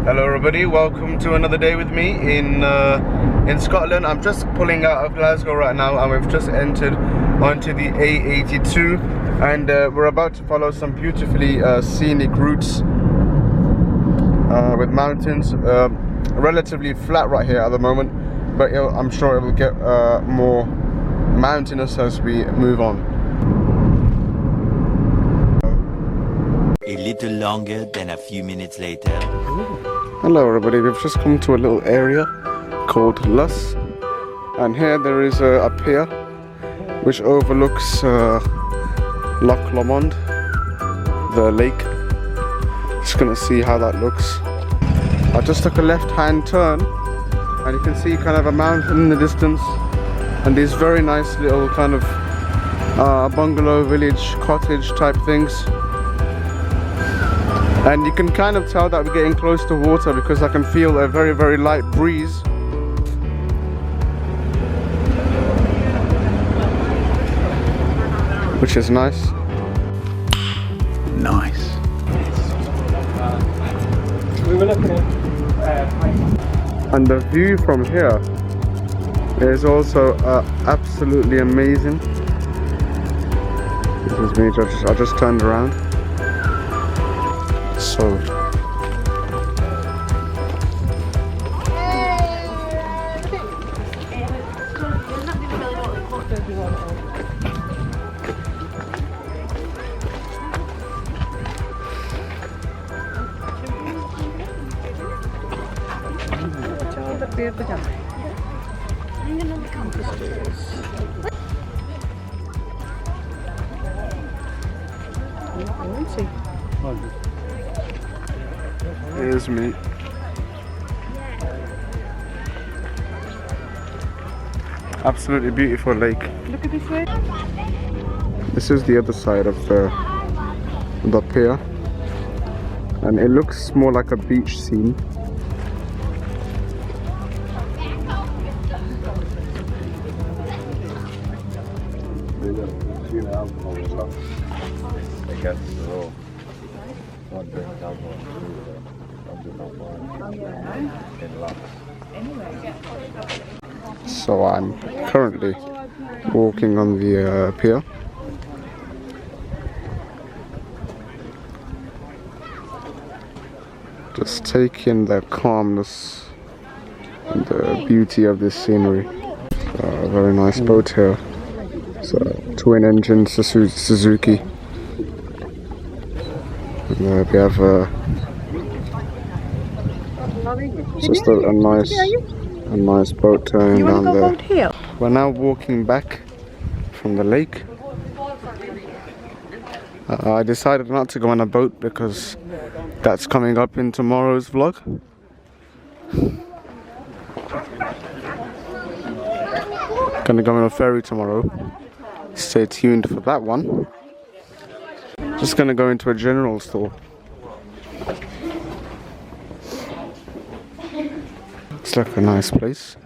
Hello everybody, welcome to another day with me in Scotland. I'm just pulling out of Glasgow right now and we've just entered onto the A82 and we're about to follow some beautifully scenic routes with mountains. Relatively flat right here at the moment, but I'm sure it will get more mountainous as we move on. A little longer than a few minutes later. Hello everybody, we've just come to a little area called Luss, and here there is a pier which overlooks Loch Lomond, the lake. Just gonna see how that looks. I just took a left-hand turn and you can see kind of a mountain in the distance and these very nice little kind of bungalow village cottage type things. And you can kind of tell that we're getting close to water because I can feel a very, very light breeze. Which is nice. Nice. We were looking at and the view from here is also absolutely amazing. This is me, I just turned around. So here's me. Absolutely beautiful lake. Look at this way. This is the other side of the pier, and it looks more like a beach scene. So I'm currently walking on the pier. Just taking the calmness and the beauty of this scenery. A very nice boat here. It's a twin engine Suzuki. And we have just a nice boat turning down there. We're now walking back from the lake. I decided not to go on a boat because that's coming up in tomorrow's vlog. Gonna go on a ferry tomorrow. Stay tuned for that one. Just gonna go into a general store. It's like a nice place.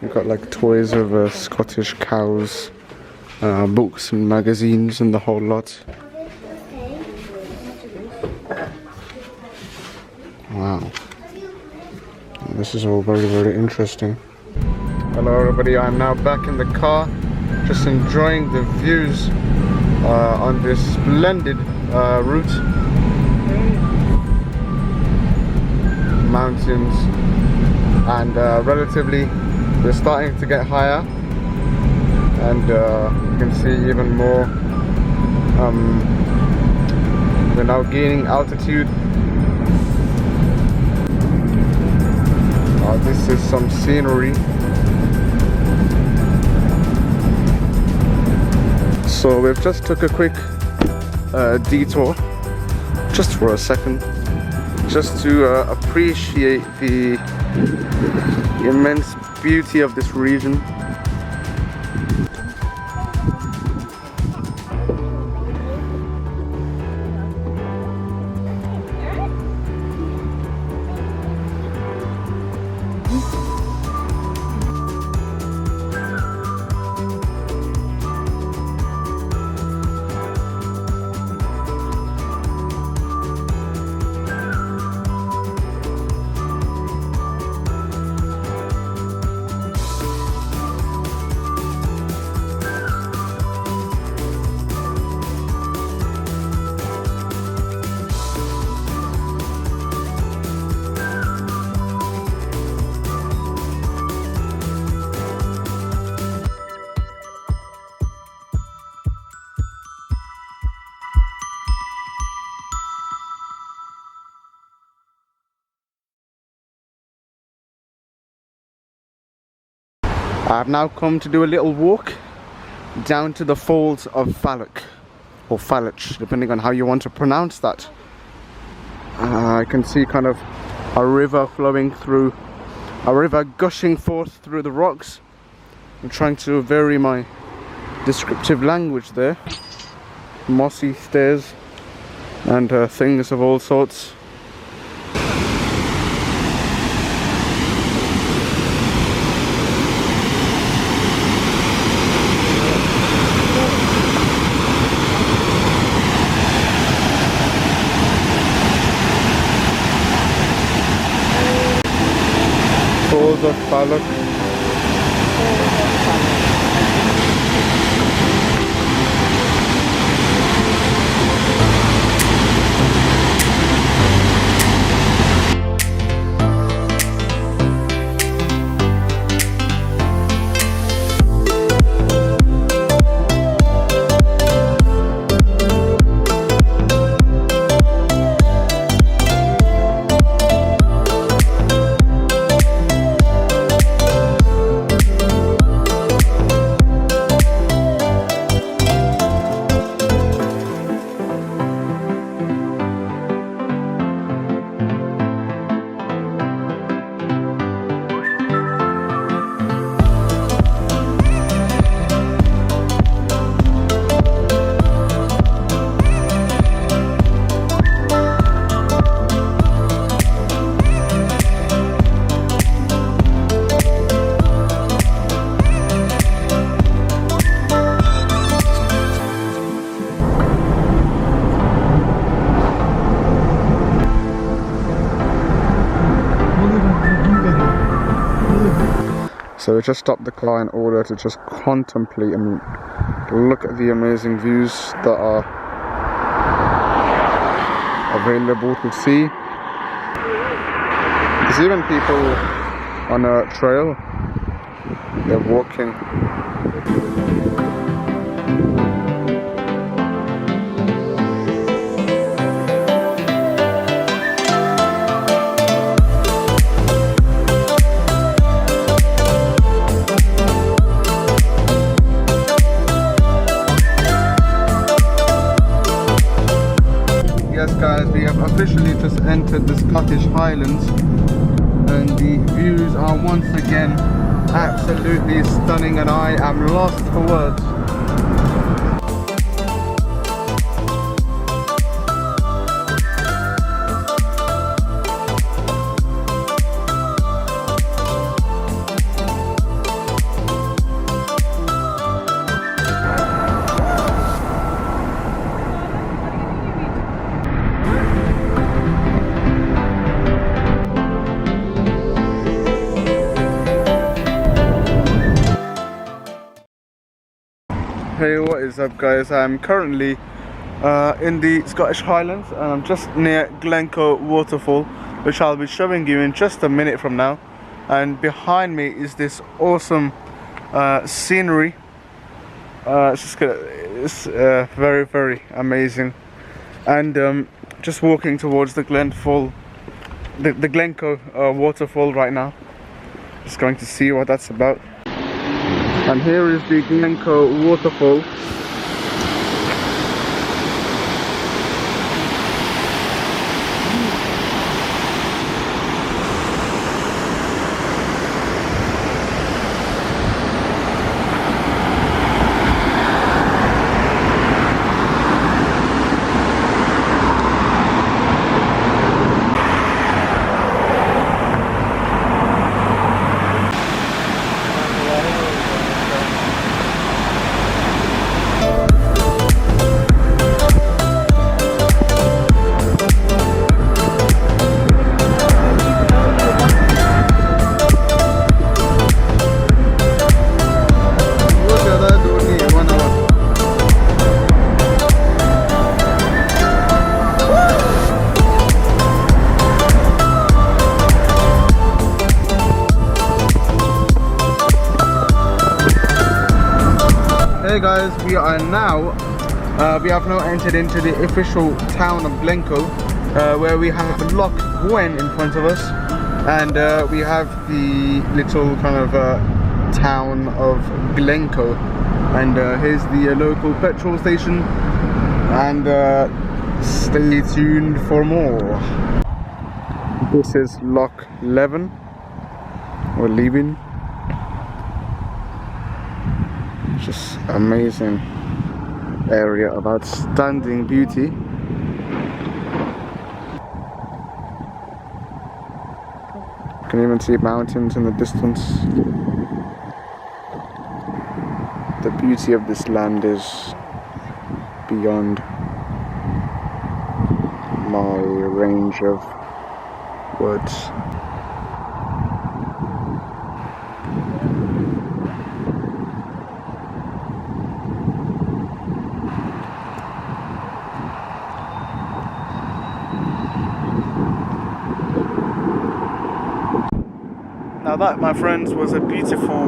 You've got like toys of Scottish cows, books and magazines and the whole lot. Wow. This is all very, very interesting. Hello everybody, I'm now back in the car, just enjoying the views on this splendid route. Mountains, and relatively we're starting to get higher, and you can see even more. We're now gaining altitude. This is some scenery. So we've just took a quick detour, just for a second, just to appreciate the immense beauty of this region. I've now come to do a little walk down to the Falls of Falloch, or Falloch, depending on how you want to pronounce that. I can see kind of a river flowing through, a river gushing forth through the rocks. I'm trying to vary my descriptive language there. Mossy stairs and things of all sorts. Falls of Falloch. So we just stopped the car in order to just contemplate and look at the amazing views that are available to see. There's even people on a trail, they're walking. Guys, we have officially just entered the Scottish Highlands and the views are once again absolutely stunning and I am lost for words. Hey, what is up guys? I'm currently in the Scottish Highlands and I'm just near Glencoe Waterfall, which I'll be showing you in just a minute from now. And behind me is this awesome scenery. It's very, very amazing. And just walking towards the Glencoe Waterfall right now. Just going to see what that's about. And here is the Glencoe Waterfall. Hey guys, we have now entered into the official town of Glencoe, where we have Loch Lomond in front of us, and we have the little kind of town of Glencoe, and here's the local petrol station, and stay tuned for more. This is Loch Leven, or Leven. Just amazing area of outstanding beauty. You can even see mountains in the distance. The beauty of this land is beyond my range of words. Now that, my friends, was a beautiful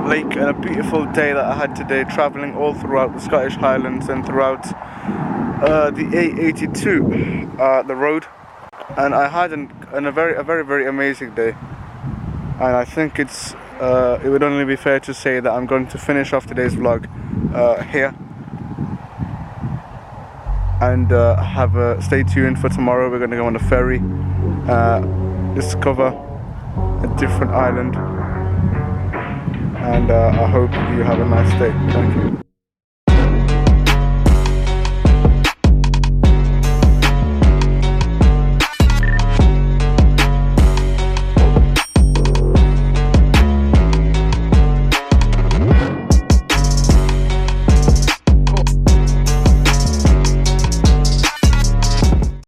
lake and a beautiful day that I had today, travelling all throughout the Scottish Highlands and throughout the A82, the road, and I had a very amazing day. And I think it would only be fair to say that I'm going to finish off today's vlog here, and stay tuned for tomorrow. We're going to go on a ferry, discover a different island, and I hope you have a nice day. Thank you.